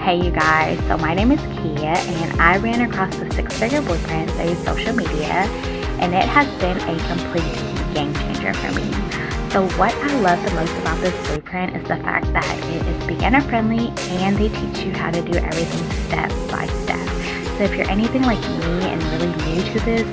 Hey you guys, so my name is Kia and I ran across the 6-figure blueprint through social media and it has been a complete game changer for me. So what I love the most about this blueprint is the fact that it is beginner friendly and they teach you how to do everything step by step. So if you're anything like me and really new to this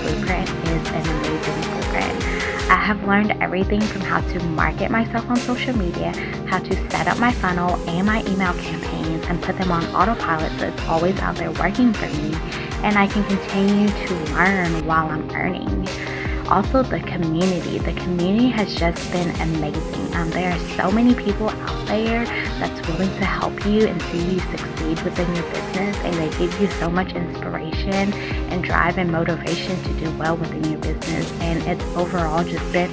blueprint is an amazing blueprint. I have learned everything from how to market myself on social media, how to set up my funnel and my email campaigns and put them on autopilot so it's always out there working for me and I can continue to learn while I'm earning. Also, the community has just been amazing. There are so many people out there that's willing to help you and see you succeed within your business, and they give you so much inspiration and drive and motivation to do well within your business, and it's overall just been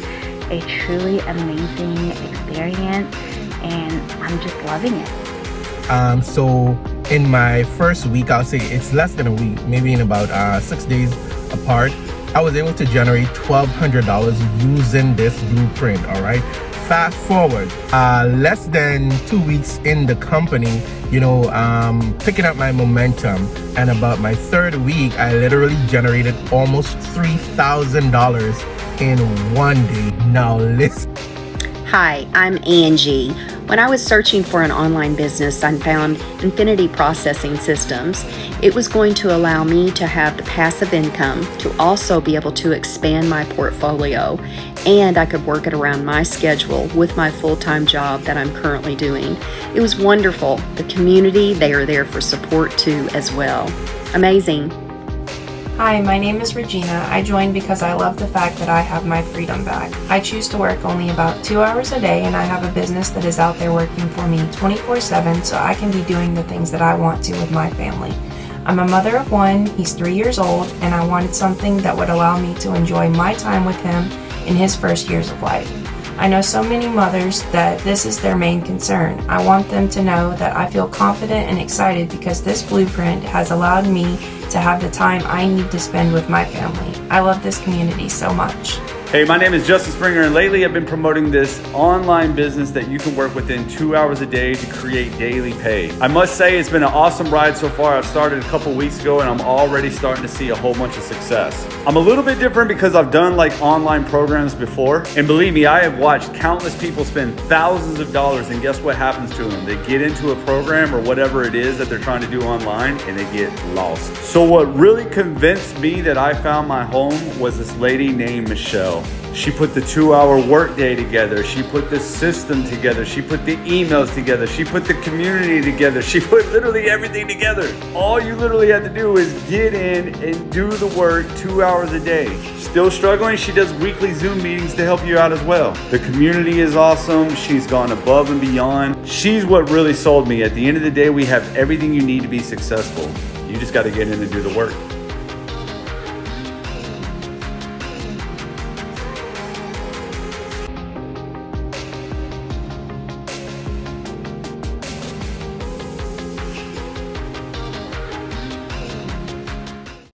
a truly amazing experience and I'm just loving it. So in my first week, I'll say it's less than a week, maybe in about 6 days apart, I was able to generate $1,200 using this blueprint. All right, fast forward less than 2 weeks in the company, picking up my momentum, and about my third week I literally generated almost $3,000 in one day. Now listen. Hi, I'm Angie. When I was searching for an online business, I found Infinity Processing Systems. It was going to allow me to have the passive income to also be able to expand my portfolio, and I could work it around my schedule with my full-time job that I'm currently doing. It was wonderful. The community, they are there for support too as well. Amazing. Hi, my name is Regina. I joined because I love the fact that I have my freedom back. I choose to work only about 2 hours a day and I have a business that is out there working for me 24/7 so I can be doing the things that I want to with my family. I'm a mother of one, he's 3 years old, and I wanted something that would allow me to enjoy my time with him in his first years of life. I know so many mothers that this is their main concern. I want them to know that I feel confident and excited because this blueprint has allowed me to have the time I need to spend with my family. I love this community so much. Hey, my name is Justin Springer, and lately I've been promoting this online business that you can work within 2 hours a day to create daily pay. I must say it's been an awesome ride so far. I've started a couple weeks ago and I'm already starting to see a whole bunch of success. I'm a little bit different because I've done like online programs before, and believe me, I have watched countless people spend thousands of dollars, and guess what happens to them? They get into a program or whatever it is that they're trying to do online and they get lost. So what really convinced me that I found my home was this lady named Michelle. She put the 2-hour workday together. She put the system together. She put the emails together. She put the community together. She put literally everything together. All you literally have to do is get in and do the work 2 hours a day. Still struggling? She does weekly Zoom meetings to help you out as well. The community is awesome. She's gone above and beyond. She's what really sold me. At the end of the day, we have everything you need to be successful. You just got to get in and do the work.